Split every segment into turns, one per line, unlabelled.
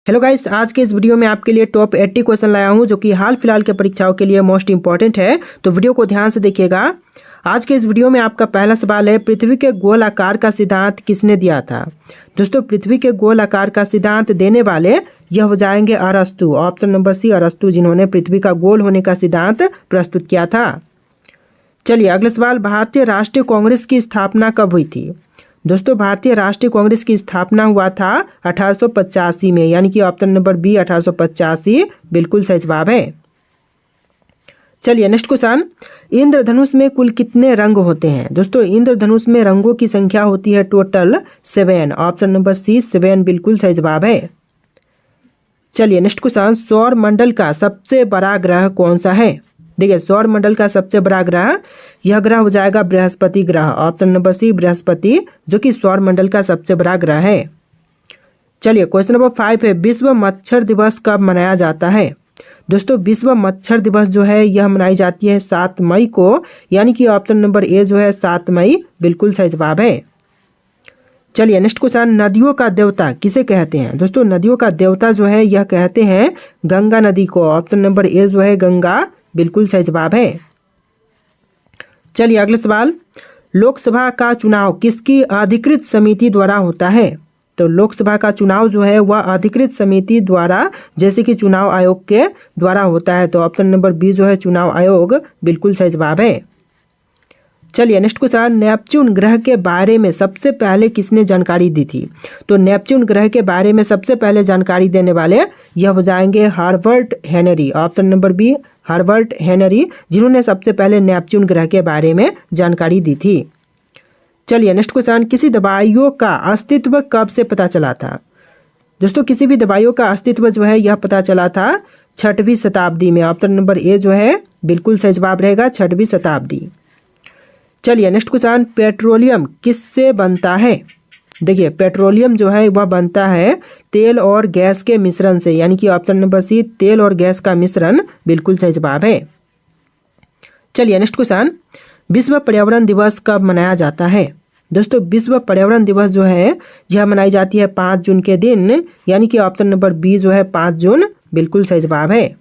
Hello guys, आज के इस वीडियो में आपके लिए टॉप 80 क्वेश्चन लाया हूं जो कि हाल फिलहाल के परीक्षाओं के लिए मोस्ट इंपॉर्टेंट है। तो वीडियो को ध्यान से देखिएगा। आज के इस वीडियो में आपका पहला सवाल है, पृथ्वी के गोल आकार का सिद्धांत किसने दिया था। दोस्तों, पृथ्वी के गोल आकार का सिद्धांत देने वाले यह हो जाएंगे अरस्तु। ऑप्शन नंबर सी अरस्तु, जिन्होंने पृथ्वी का गोल होने का सिद्धांत प्रस्तुत किया था। चलिए अगला सवाल, भारतीय राष्ट्रीय कांग्रेस की स्थापना कब हुई थी। दोस्तों, भारतीय राष्ट्रीय कांग्रेस की स्थापना हुआ था 1885 में, यानी कि ऑप्शन नंबर बी 1885 बिल्कुल सही जवाब है। चलिए नेक्स्ट क्वेश्चन, इंद्रधनुष में कुल कितने रंग होते हैं। दोस्तों, इंद्रधनुष में रंगों की संख्या होती है टोटल 7। ऑप्शन नंबर सी 7 बिल्कुल सही जवाब है। चलिए नेक्स्ट क्वेश्चन, सौर मंडल का सबसे बड़ा ग्रह कौन सा है। देखिए, सौर मंडल का सबसे बड़ा ग्रह, यह ग्रह हो जाएगा बृहस्पति ग्रह। ऑप्शन नंबर सी बृहस्पति, जो कि सौर मंडल का सबसे बड़ा ग्रह है। चलिए क्वेश्चन नंबर 5 है, विश्व मच्छर दिवस कब मनाया जाता है। दोस्तों, विश्व मच्छर दिवस जो है यह मनाई जाती है 7 मई को, यानी कि ऑप्शन नंबर ए जो है 7 मई बिल्कुल सही जवाब है। चलिए नेक्स्ट क्वेश्चन, नदियों का देवता किसे कहते हैं। दोस्तों, नदियों का देवता जो है यह कहते हैं गंगा नदी को। ऑप्शन नंबर ए जो है गंगा बिल्कुल सही जवाब है। चलिए अगला सवाल, लोकसभा का चुनाव किसकी अधिकृत समिति द्वारा होता है। तो लोकसभा का चुनाव जो है वह अधिकृत समिति द्वारा, जैसे कि चुनाव आयोग के द्वारा होता है। तो ऑप्शन नंबर बी जो है चुनाव आयोग बिल्कुल सही जवाब है। चलिए नेक्स्ट क्वेश्चन, नेपच्यून ग्रह के बारे में सबसे पहले किसने जानकारी दी थी। तो नेपच्यून ग्रह के बारे में सबसे पहले जानकारी देने वाले यह हो जाएंगे Herbert Henry. Option number B Herbert Henry, जिन्होंने सबसे पहले नेपच्यून ग्रह के बारे में जानकारी दी थी। चलिए नेक्स्ट क्वेश्चन, किसी दवाइयों का अस्तित्व कब से पता चला था। दोस्तों, किसी भी दवाइयों का अस्तित्व जो है यह पता चला था 6वीं शताब्दी में। ऑप्शन नंबर ए जो है बिल्कुल सही जवाब रहेगा 6वीं शताब्दी। चलिए नेक्स्ट क्वेश्चन, पेट्रोलियम किससे बनता है। देखिए, पेट्रोलियम जो है वह बनता है तेल और गैस के मिश्रण से, यानी कि ऑप्शन नंबर सी तेल और गैस का मिश्रण बिल्कुल सही जवाब है। चलिए नेक्स्ट क्वेश्चन, विश्व पर्यावरण दिवस कब मनाया जाता है। दोस्तों, विश्व पर्यावरण दिवस जो है यह मनाई जाती है 5 जून के दिन, यानी कि ऑप्शन नंबर बी जो है 5 जून बिल्कुल सही जवाब है।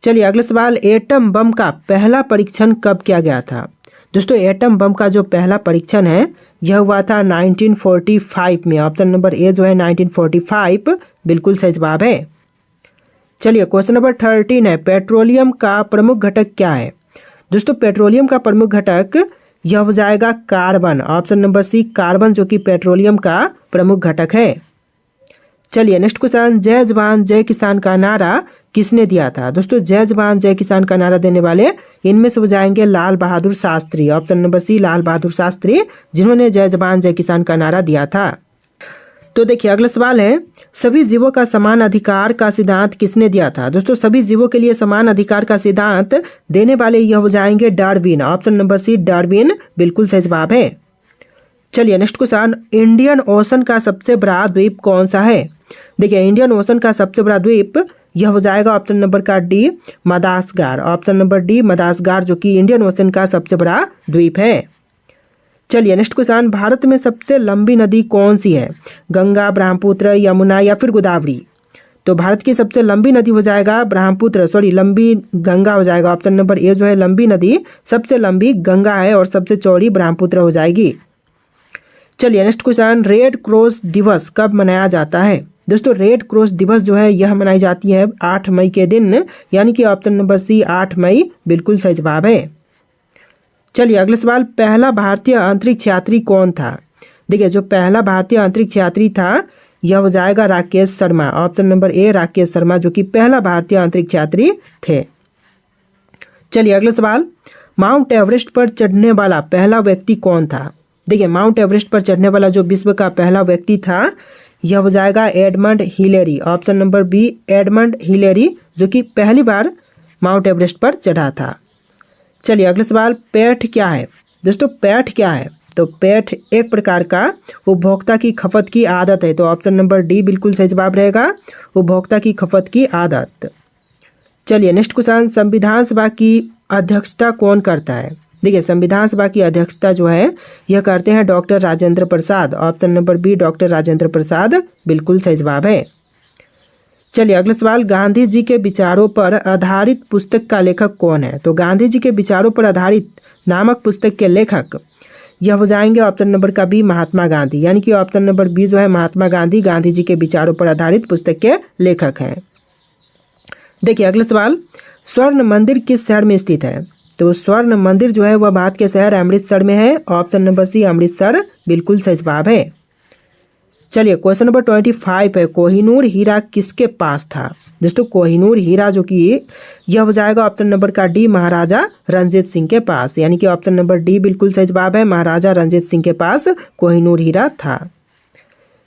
चलिए अगला सवाल, एटम बम का पहला परीक्षण कब किया गया था। दोस्तों, एटम बम का जो पहला परीक्षण है यह हुआ था 1945 में। ऑप्शन नंबर ए जो है 1945 बिल्कुल सही जवाब है। चलिए क्वेश्चन नंबर 13 है, पेट्रोलियम का प्रमुख घटक क्या है। दोस्तों, पेट्रोलियम का प्रमुख घटक यह हो जाएगा carbon. Option number C carbon, जो कि पेट्रोलियम का प्रमुख घटक है। चलिए नेक्स्ट क्वेश्चन, जय जवान जय किसान का नारा किसने दिया था। दोस्तों, जय जवान जय किसान का नारा देने वाले इनमें से हो जाएंगे लाल बहादुर शास्त्री। ऑप्शन नंबर सी लाल बहादुर शास्त्री, जिन्होंने जय जवान जय किसान का नारा दिया था। तो देखिए अगला सवाल है, सभी जीवों का समान अधिकार का सिद्धांत किसने दिया था। दोस्तों, सभी जीवों के लिए समान अधिकार का सिद्धांत देने वाले यह हो जाएंगे Darwin. Option number C Darwin बिल्कुल सही जवाब है। चलिए नेक्स्ट क्वेश्चन, इंडियन ओशन का सबसे बड़ा द्वीप कौन सा है। देखिए, इंडियन ओशन का सबसे बड़ा द्वीप यह हो जाएगा ऑप्शन नंबर का D Madagascar. Option number D Madagascar, जो कि इंडियन ओशन का सबसे बड़ा द्वीप है। चलिए नेक्स्ट क्वेश्चन, भारत में सबसे लंबी नदी कौन सी है। गंगा, ब्रह्मपुत्र, यमुना या फिर गोदावरी। तो भारत की सबसे लंबी नदी हो जाएगा लंबी गंगा हो जाएगा। ऑप्शन नंबर ए जो है लंबी नदी सबसे लंबी गंगा है और सबसे चौड़ी ब्रह्मपुत्र हो जाएगी। चलिए नेक्स्ट क्वेश्चन, रेड क्रॉस दिवस कब मनाया जाता है। दोस्तों, रेड क्रॉस दिवस जो है यह मनाई जाती है 8 मई के दिन, यानी कि ऑप्शन नंबर सी 8 मई बिल्कुल सही जवाब है। चलिए अगला सवाल, पहला भारतीय अंतरिक्ष यात्री कौन था। देखिए, जो पहला भारतीय अंतरिक्ष यात्री था यह हो जाएगा Rakesh Sharma. Option number A Rakesh Sharma, जो कि पहला भारतीय अंतरिक्ष यात्री थे। चलिए अगला सवाल, माउंट एवरेस्ट पर चढ़ने वाला पहला व्यक्ति कौन था। देखिए, माउंट एवरेस्ट पर चढ़ने वाला जो विश्व का पहला व्यक्ति था यह हो जाएगा Edmund Hillary. Option number B Edmund Hillary, जो कि पहली बार माउंट एवरेस्ट पर चढ़ा था। चलिए अगला सवाल, पैठ क्या है। दोस्तों, पैठ क्या है। तो पैठ एक प्रकार का उपभोक्ता की खपत की आदत है। तो ऑप्शन नंबर डी बिल्कुल सही जवाब रहेगा, उपभोक्ता की खपत की आदत। चलिए नेक्स्ट क्वेश्चन, संविधान सभा की अध्यक्षता कौन करता है। देखिए, संविधान सभा की अध्यक्षता जो है यह करते हैं doctor Rajendra Prasad. Option number B doctor Rajendra Prasad बिल्कुल सही जवाब है। चलिए अगला सवाल, गांधी जी के विचारों पर आधारित पुस्तक का लेखक कौन है? तो गांधी जी के विचारों पर आधारित नामक पुस्तक के लेखक यह हो जाएंगे ऑप्शन नंबर का बी, महात्मा गांधी। यानी कि ऑप्शन नंबर बी जो है महात्मा गांधी गांधी जी के विचारों पर आधारित पुस्तक के लेखक हैं। देखिए अगला सवाल, स्वर्ण मंदिर किस शहर में स्थित है? तो स्वर्ण मंदिर जो है वह भारत के शहर अमृतसर में है। ऑप्शन नंबर सी अमृतसर बिल्कुल सही जवाब है। चलिए क्वेश्चन नंबर 25 है, कोहिनूर हीरा किसके पास था? दोस्तों कोहिनूर हीरा जो कि यह हो जाएगा ऑप्शन नंबर का डी, महाराजा रंजीत सिंह के पास। यानी कि ऑप्शन नंबर डी बिल्कुल सही जवाब है, महाराजा रंजीत सिंह के पास कोहिनूर हीरा था।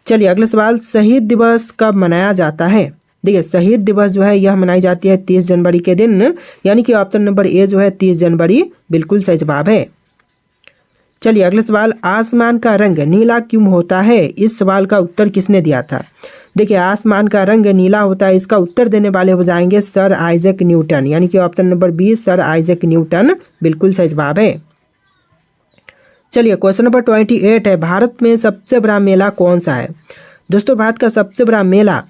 चलिए अगला सवाल, शहीद दिवस कब मनाया जाता है? देखिए शहीद दिवस जो है यह मनाई जाती है 30 जनवरी के दिन। यानी कि ऑप्शन नंबर ए जो है 30 जनवरी बिल्कुल सही जवाब है। चलिए अगला सवाल, आसमान का रंग नीला क्यों होता है? इस सवाल का उत्तर किसने दिया था? देखिए आसमान का रंग नीला होता है, इसका उत्तर देने वाले हो जाएंगे सर आइजैक न्यूटन। यानी कि option number B sir Isaac Newton बिल्कुल सही जवाब है। चलिए क्वेश्चन नंबर 28 है, भारत में सबसे बड़ा मेला कौन सा है? दोस्तों भारत का सबसे बड़ा मेला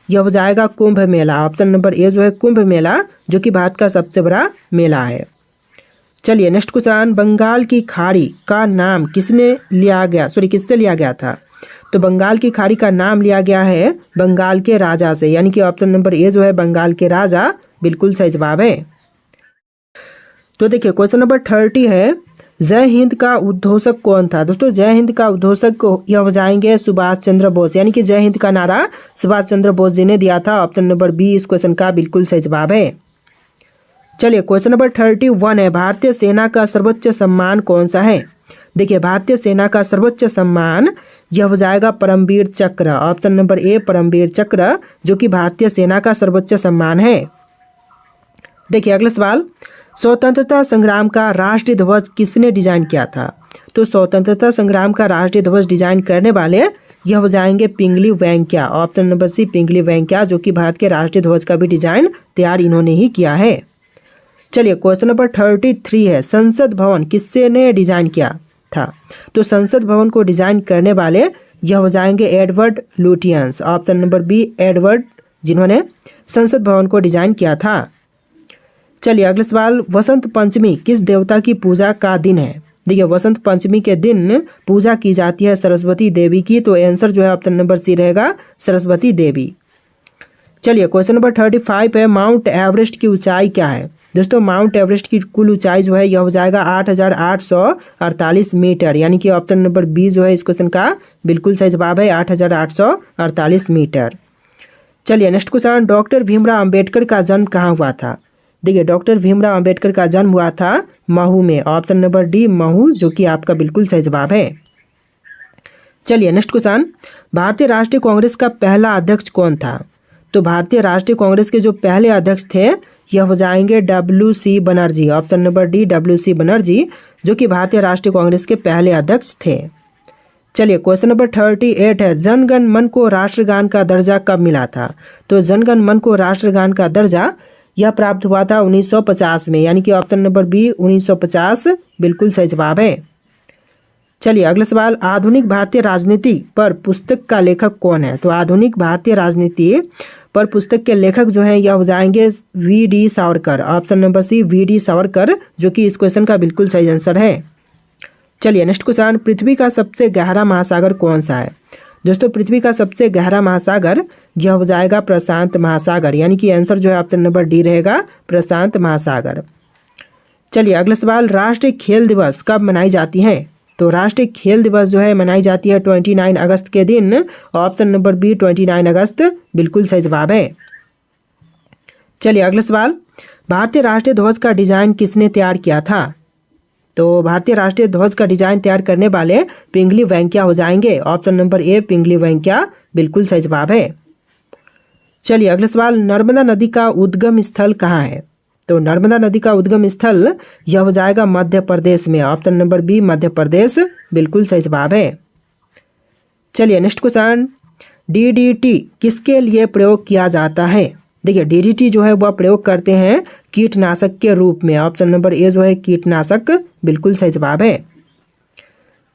यह हो जाएगा Kumbh Mela. Option number A जो है कुंभ मेला जो कि भारत का सबसे बड़ा मेला है। चलिए नेक्स्ट क्वेश्चन, बंगाल की खाड़ी का नाम किससे लिया गया था? तो बंगाल की खाड़ी का नाम लिया गया है बंगाल के राजा से। यानी कि ऑप्शन नंबर ए जो है बंगाल के राजा बिल्कुल सही जवाब है। तो देखिए क्वेश्चन नंबर 30 है, जय हिंद का उद्घोषक कौन था? दोस्तों जय हिंद का उद्घोषक यह हो जाएंगे सुभाष चंद्र बोस। यानी कि जय हिंद का नारा सुभाष चंद्र बोस जी ने दिया था। ऑप्शन नंबर बी इस क्वेश्चन का बिल्कुल सही जवाब है। चलिए क्वेश्चन नंबर 31 है, भारतीय सेना का सर्वोच्च सम्मान कौन सा है? देखिए भारतीय सेना का सर्वोच्च सम्मान यह हो जाएगा परमवीर चक्र। ऑप्शन नंबर ए परमवीर चक्र जो कि भारतीय सेना का सर्वोच्च सम्मान है। देखिए अगला सवाल, स्वतंत्रता संग्राम का राष्ट्रीय ध्वज किसने डिजाइन किया था? तो स्वतंत्रता संग्राम का राष्ट्रीय ध्वज डिजाइन करने वाले यह हो जाएंगे पिंगली वेंकैया। ऑप्शन नंबर सी पिंगली वेंकैया जो कि भारत के राष्ट्रीय ध्वज का भी डिजाइन तैयार इन्होंने ही किया है। चलिए क्वेश्चन नंबर 33 है, संसद भवन किससे ने डिजाइन किया था? तो संसद भवन को डिजाइन करने वाले यह हो जाएंगे Edward Lutyens. Option number B Edward जिन्होंने संसद भवन को डिजाइन किया था। चलिए अगला सवाल, वसंत पंचमी किस देवता की पूजा का दिन है? देखिए वसंत पंचमी के दिन पूजा की जाती है सरस्वती देवी की। तो आंसर जो है ऑप्शन नंबर सी रहेगा सरस्वती देवी। चलिए क्वेश्चन नंबर 35 है, माउंट एवरेस्ट की ऊंचाई क्या है? दोस्तों माउंट एवरेस्ट की कुल ऊंचाई जो है यह हो जाएगा 8,848 मीटर। यानी कि ऑप्शन नंबर बी जो है इस क्वेश्चन का बिल्कुल सही जवाब है 8,848 मीटर। चलिए next question, doctor Bhimrao Ambedkar का जन्म कहाँ हुआ था? देखिए डॉक्टर भीमराव अंबेडकर का जन्म हुआ था महू में। ऑप्शन नंबर डी महू जो कि आपका बिल्कुल सही जवाब है। चलिए नेक्स्ट क्वेश्चन, भारतीय राष्ट्रीय कांग्रेस का पहला अध्यक्ष कौन था? तो भारतीय राष्ट्रीय कांग्रेस के जो पहले अध्यक्ष थे यह हो जाएंगे WC Banerjee. Option number D WC Banerjee जो कि भारतीय राष्ट्रीय कांग्रेस के पहले अध्यक्ष थे। चलिए क्वेश्चन नंबर 38 है, जनगण मन को राष्ट्रगान का दर्जा कब मिला था? तो जनगण मन को राष्ट्रगान का दर्जा यह प्राप्त हुआ था 1950 में। यानी कि ऑप्शन नंबर बी 1950 बिल्कुल सही जवाब है। चलिए अगला सवाल, आधुनिक भारतीय राजनीति पर पुस्तक का लेखक कौन है? तो आधुनिक भारतीय राजनीति पर पुस्तक के लेखक जो हैं यह हो जाएंगे VD Savarkar. Option number C VD Savarkar जो कि इस क्वेश्चन का बिल्कुल सही आंसर है। चलिए नेक्स्ट क्वेश्चन, पृथ्वी का सबसे गहरा महासागर कौन सा है? दोस्तों पृथ्वी का सबसे गहरा महासागर यह हो जाएगा प्रशांत महासागर। यानी कि आंसर जो है ऑप्शन नंबर डी रहेगा प्रशांत महासागर। चलिए अगला सवाल, राष्ट्रीय खेल दिवस कब मनाई जाती है? तो राष्ट्रीय खेल दिवस जो है मनाई जाती है 29 अगस्त के दिन। ऑप्शन नंबर बी 29 अगस्त बिल्कुल सही जवाब है। चलिए अगला सवाल, भारतीय राष्ट्रीय ध्वज का डिजाइन किसने तैयार किया था? तो भारतीय राष्ट्रीय ध्वज का डिजाइन तैयार करने वाले पिंगली वेंकैया हो जाएंगे। ऑप्शन नंबर ए पिंगली वेंकैया बिल्कुल सही जवाब है। चलिए अगला सवाल, नर्मदा नदी का उद्गम स्थल कहाँ है? तो नर्मदा नदी का उद्गम स्थल यह हो जाएगा मध्य प्रदेश में। Option number B Madhya Pradesh बिल्कुल सही जवाब है। चलिए नेक्स्ट क्वेश्चन, DDT किसके लिए प्रयोग किया जाता है? देखिए DDT जो है वह प्रयोग करते हैं कीटनाशक के रूप में। ऑप्शन नंबर ए जो है कीटनाशक बिल्कुल सही जवाब है।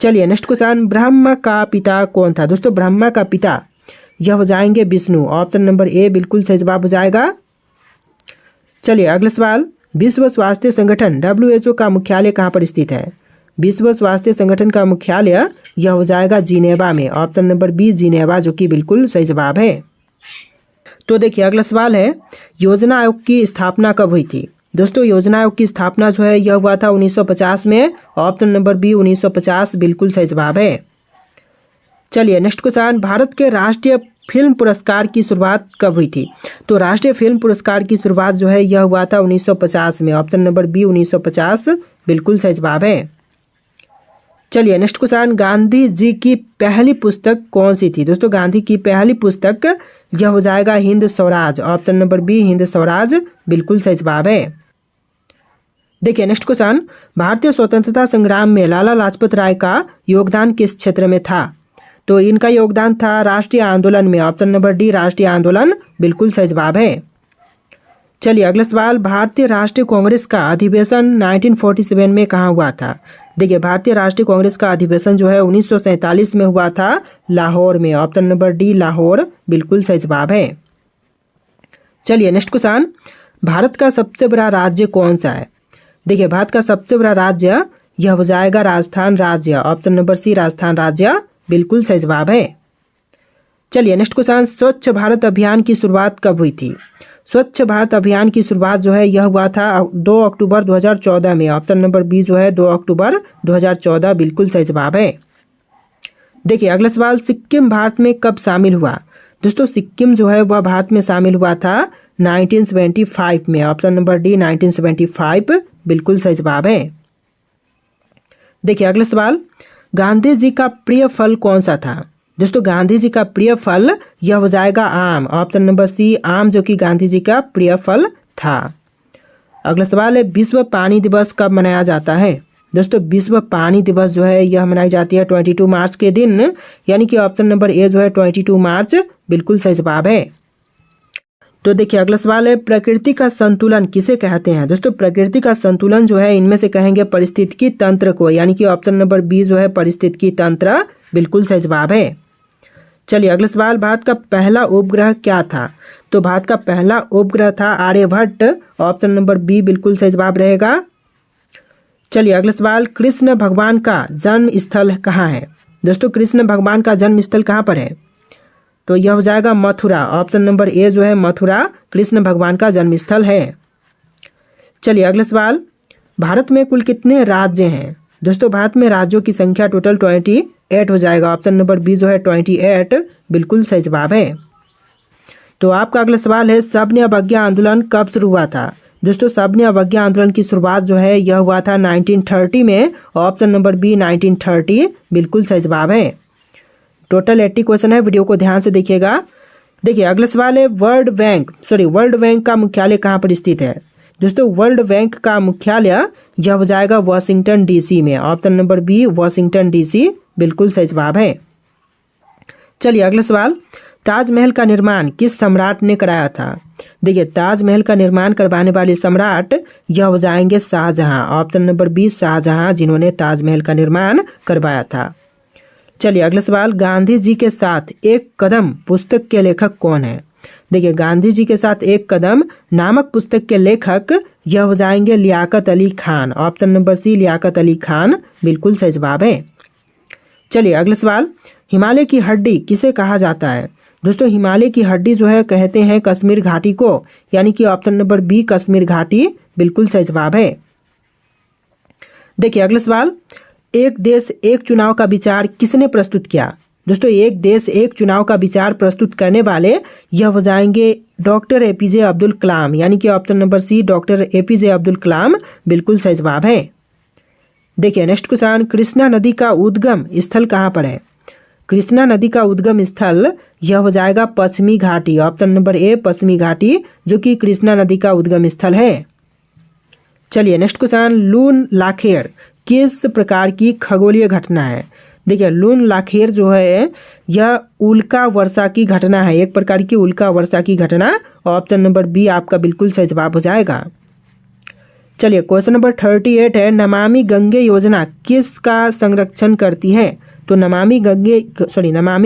चलिए नेक्स्ट क्वेश्चन, ब्रह्मा का पिता कौन था? दोस्तों ब्रह्मा का पिता यह हो जाएंगे विष्णु। ऑप्शन नंबर ए बिल्कुल सही जवाब हो जाएगा। चलिए अगला सवाल, विश्व स्वास्थ्य संगठन WHO का मुख्यालय कहाँ पर स्थित है? विश्व स्वास्थ्य संगठन का मुख्यालय यह हो जाएगा जिनेवा में। ऑप्शन नंबर बी जिनेवा, जो कि बिल्कुल सही जवाब है। तो देखिए अगला सवाल है, योजना आयोग की स्थापना कब हुई थी? दोस्तों योजना आयोग की स्थापना जो है यह हुआ था 1950 में। ऑप्शन नंबर बी 1950 बिल्कुल सही जवाब है। चलिए नेक्स्ट क्वेश्चन, भारत के राष्ट्रीय फिल्म पुरस्कार की शुरुआत कब हुई थी? तो राष्ट्रीय फिल्म पुरस्कार की शुरुआत जो है यह हुआ था 1950 में। ऑप्शन नंबर बी 1950 बिल्कुल सही जवाब है। चलिए नेक्स्ट क्वेश्चन, गांधी जी की पहली पुस्तक कौन सी थी? दोस्तों गांधी की पहली पुस्तक यह हो जाएगा Hind Swaraj. Option number B Hind Swaraj बिल्कुल सही जवाब है। देखिए नेक्स्ट क्वेश्चन, भारतीय स्वतंत्रता संग्राम में लाला लाजपत राय का योगदान किस क्षेत्र में था? तो इनका योगदान था राष्ट्रीय आंदोलन में। ऑप्शन नंबर डी राष्ट्रीय आंदोलन बिल्कुल सही जवाब है। चलिए अगला सवाल, भारतीय राष्ट्रीय कांग्रेस का अधिवेशन 1947 में कहाँ हुआ था? देखिए भारतीय राष्ट्रीय कांग्रेस का अधिवेशन जो है 1947 में हुआ था लाहौर में। ऑप्शन नंबर डी लाहौर बिल्कुल सही जवाब है। चलिए नेक्स्ट क्वेश्चन, भारत का सबसे बड़ा राज्य कौन सा है? देखिए भारत का सबसे बड़ा राज्य यह हो जाएगा राजस्थान राज्य। ऑप्शन नंबर सी राजस्थान राज्य बिल्कुल सही जवाब है। चलिए नेक्स्ट क्वेश्चन, स्वच्छ भारत अभियान की शुरुआत कब हुई थी? स्वच्छ भारत अभियान की शुरुआत जो है यह हुआ था 2 अक्टूबर 2014 में। ऑप्शन नंबर बी जो है 2 अक्टूबर 2014 बिल्कुल सही जवाब है। देखिए अगला सवाल, सिक्किम भारत में कब शामिल हुआ? दोस्तों सिक्किम जो है वह भारत में शामिल हुआ था 1975 में। ऑप्शन नंबर डी 1975 बिल्कुल सही जवाब है। देखिए अगला सवाल, गांधी जी का प्रिय फल कौन सा था? दोस्तों गांधी जी का प्रिय फल यह हो जाएगा आम। ऑप्शन नंबर सी आम, जो कि गांधी जी का प्रिय फल था। अगला सवाल है, विश्व पानी दिवस कब मनाया जाता है? दोस्तों विश्व पानी दिवस जो है यह मनाई जाती है 22 मार्च के दिन, यानी कि ऑप्शन नंबर ए जो है 22 मार्च बिल्कुल सही जवाब है। तो देखिए अगला सवाल है, प्रकृति का संतुलन किसे कहते हैं? दोस्तों प्रकृति का संतुलन जो है इनमें से कहेंगे पारिस्थितिकी तंत्र को, यानी कि ऑप्शन नंबर बी जो है पारिस्थितिकी तंत्र बिल्कुल सही जवाब है। चलिए अगला सवाल, भारत का पहला उपग्रह क्या था? तो भारत का पहला उपग्रह था आर्यभट्ट। ऑप्शन नंबर बी बिल्कुल सही जवाब रहेगा। चलिए अगला सवाल, कृष्ण भगवान का जन्म स्थल कहाँ है? दोस्तों कृष्ण भगवान का जन्म स्थल कहाँ पर है? तो यह हो जाएगा मथुरा। ऑप्शन नंबर ए जो है मथुरा कृष्ण भगवान का जन्म स्थल है। चलिए अगला सवाल, भारत में कुल कितने राज्य हैं? दोस्तों भारत में राज्यों की संख्या टोटल 28 हो जाएगा। ऑप्शन नंबर बी जो है 28 बिल्कुल सही जवाब है। तो आपका अगला सवाल है, सबने अवज्ञा आंदोलन कब शुरू हुआ था? दोस्तों सबने अवज्ञा आंदोलन की शुरुआत जो है यह हुआ था 1930 में। ऑप्शन नंबर बी 1930 बिल्कुल सही जवाब है। टोटल 80 क्वेश्चन है, वीडियो को ध्यान से देखिएगा। देखिए अगला सवाल है, वर्ल्ड बैंक का मुख्यालय कहाँ पर स्थित है? दोस्तों वर्ल्ड बैंक का मुख्यालय यह हो जाएगा वाशिंगटन डीसी में। Option number B Washington DC बिल्कुल सही जवाब है। चलिए अगला सवाल, ताजमहल का निर्माण किस सम्राट ने कराया था? देखिए ताजमहल का निर्माण करवाने वाले सम्राट यह हो जाएंगे Shahjahan. Option number B Shahjahan, जिन्होंने ताजमहल का निर्माण करवाया था। चलिए अगला सवाल, गांधी जी के साथ एक कदम पुस्तक के लेखक कौन है? देखिए गांधी जी के साथ एक कदम नामक पुस्तक के लेखक यह हो जाएंगे Liaquat Ali Khan. Option number C Liaquat Ali Khan बिल्कुल सही जवाब है। चलिए अगला सवाल, हिमालय की हड्डी किसे कहा जाता है? दोस्तों हिमालय की हड्डी जो है कहते हैं कश्मीर घाटी को, यानी कि ऑप्शन नंबर बी कश्मीर घाटी बिल्कुल सही जवाब है। देखिए अगला सवाल, एक देश एक चुनाव का विचार किसने प्रस्तुत किया? दोस्तों एक देश एक चुनाव का विचार प्रस्तुत करने वाले यह हो जाएंगे डॉक्टर एपीजे अब्दुल कलाम, यानी कि option number C doctor APJ Abdul Kalam बिल्कुल सही जवाब है। देखिए नेक्स्ट क्वेश्चन, कृष्णा नदी का उद्गम स्थल कहाँ पर है? कृष्णा नदी का उद्गम स्थल यह हो जाएगा पश्चिमी घाटी। ऑप्शन नंबर ए पश्चिमी घाटी, जो कि कृष्णा नदी का उद्गम स्थल है। चलिए नेक्स्ट क्वेश्चन, लून लाखेर किस प्रकार की खगोलीय घटना है? देखिए लून लाखेर जो है यह उल्का वर्षा की घटना है, एक प्रकार की उल्का वर्षा की घटना। ऑप्शन नंबर बी आपका बिल्कुल सही जवाब हो जाएगा। चलिए क्वेश्चन नंबर 38 है, नमामि गंगे योजना किसका संरक्षण करती है? तो नमामि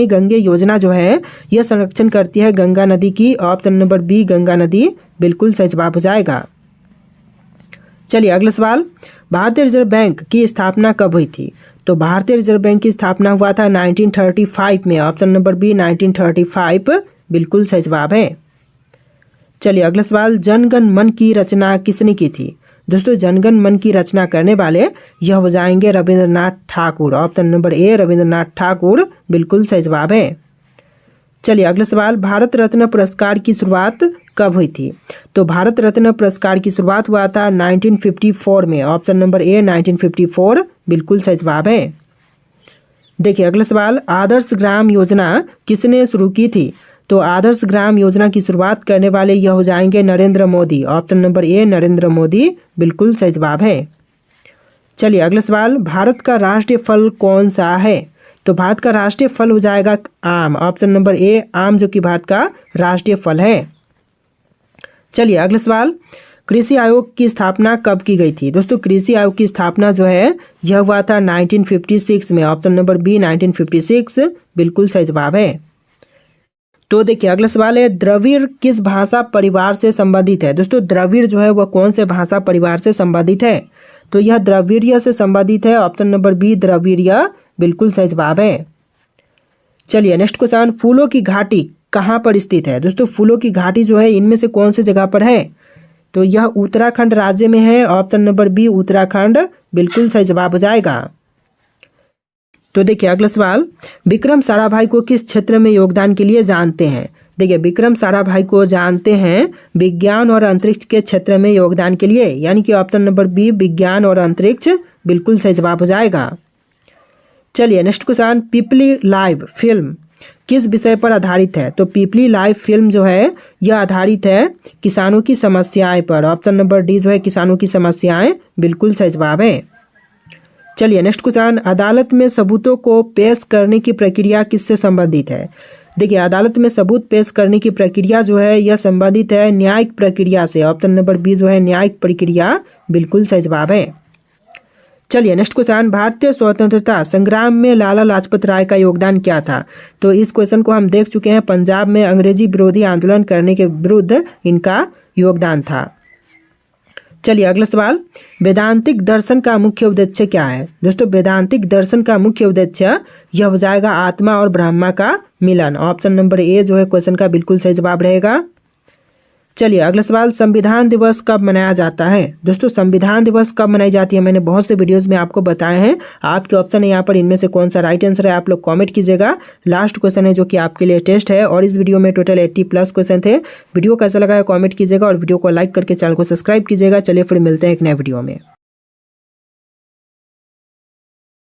गंगे योजना जो है यह संरक्षण करती है गंगा नदी की। ऑप्शन नंबर बी गंगा नदी बिल्कुल सही जवाब हो जाएगा। चलिए अगला सवाल, भारतीय रिजर्व बैंक की स्थापना कब हुई थी? तो भारतीय रिजर्व बैंक की स्थापना हुआ था 1935 में। ऑप्शन नंबर बी 1935 बिल्कुल सही जवाब है। चलिए अगला सवाल, जनगण मन की रचना किसने की थी? दोस्तों जनगण मन की रचना करने वाले यह हो जाएंगे Rabindranath Thakur. Option number A Rabindranath Thakur बिल्कुल सही जवाब है। चलिए अगला सवाल, भारत रत्न पुरस्कार की शुरुआत कब हुई थी? तो भारत रत्न पुरस्कार की शुरुआत हुआ था 1954 में। ऑप्शन नंबर ए 1954 बिल्कुल सही जवाब है। देखिए अगला सवाल, आदर्श ग्राम योजना किसने शुरू की थी? तो आदर्श ग्राम योजना की शुरुआत करने वाले यह हो जाएंगे Narendra Modi. Option number A Narendra Modi बिल्कुल सही जवाब है। चलिए अगला सवाल, भारत का राष्ट्रीय फल कौन सा है? तो भारत का राष्ट्रीय फल हो जाएगा आम। ऑप्शन नंबर ए आम जो कि भारत का राष्ट्रीय फल है। चलिए अगला सवाल, कृषि आयोग की स्थापना कब की गई थी? दोस्तों कृषि आयोग की स्थापना जो है यह हुआ था 1956 में। ऑप्शन नंबर बी 1956 बिल्कुल सही जवाब है। तो देखिए अगला सवाल है, द्रविड़ किस भाषा परिवार से संबंधित है? दोस्तों द्रविड़ जो है वह कौन से भाषा परिवार से संबंधित है? तो यह द्रविड़ीय से संबंधित है। ऑप्शन नंबर बी द्रविड़ीय बिल्कुल सही जवाब है। चलिए नेक्स्ट क्वेश्चन, फूलों की घाटी कहाँ पर स्थित है? दोस्तों फूलों की घाटी जो है इनमें से कौन सी जगह पर है? तो यह उत्तराखंड राज्य में है। ऑप्शन नंबर बी उत्तराखंड बिल्कुल सही जवाब हो जाएगा। तो देखिए अगला सवाल, विक्रम साराभाई को किस क्षेत्र में योगदान के लिए जानते हैं? देखिए विक्रम साराभाई को जानते हैं विज्ञान और अंतरिक्ष के क्षेत्र में योगदान के लिए, यानी कि ऑप्शन नंबर बी विज्ञान और अंतरिक्ष बिल्कुल सही जवाब हो जाएगा। चलिए नेक्स्ट क्वेश्चन, पीपली लाइव फिल्म किस विषय पर आधारित है? तो पीपली लाइव फिल्म जो है यह आधारित है किसानों की समस्याएं पर। ऑप्शन नंबर डी जो है किसानों की समस्याएं बिल्कुल सही जवाब है। चलिए नेक्स्ट क्वेश्चन, अदालत में सबूतों को पेश करने की प्रक्रिया किससे संबंधित है? देखिए अदालत में सबूत पेश करने की प्रक्रिया जो है यह संबंधित है न्यायिक प्रक्रिया से। ऑप्शन नंबर बी जो है न्यायिक प्रक्रिया बिल्कुल सही जवाब है। चलिए नेक्स्ट क्वेश्चन, भारतीय स्वतंत्रता संग्राम में लाला लाजपत राय का योगदान क्या था? तो इस क्वेश्चन को हम देख चुके हैं, पंजाब में अंग्रेजी विरोधी आंदोलन करने के विरुद्ध इनका योगदान था। चलिए अगला सवाल, वेदांतिक दर्शन का मुख्य उद्देश्य क्या है? दोस्तों वेदांतिक दर्शन का मुख्य उद्देश्य यह हो जाएगा आत्मा और ब्रह्मा का मिलन। ऑप्शन नंबर ए जो है क्वेश्चन का बिल्कुल सही जवाब रहेगा। चलिए अगला सवाल, संविधान दिवस कब मनाया जाता है? दोस्तों संविधान दिवस कब मनाई जाती है मैंने बहुत से वीडियोस में आपको बताए हैं। आपके ऑप्शन है यहाँ पर, इनमें से कौन सा राइट आंसर है आप लोग कमेंट कीजिएगा। लास्ट क्वेश्चन है जो कि आपके लिए टेस्ट है और इस वीडियो में टोटल 80+ क्वेश्चन थे। वीडियो कैसा लगा है कॉमेंट कीजिएगा और वीडियो को लाइक करके चैनल को सब्सक्राइब कीजिएगा। चलिए फिर मिलते हैं एक नए वीडियो में।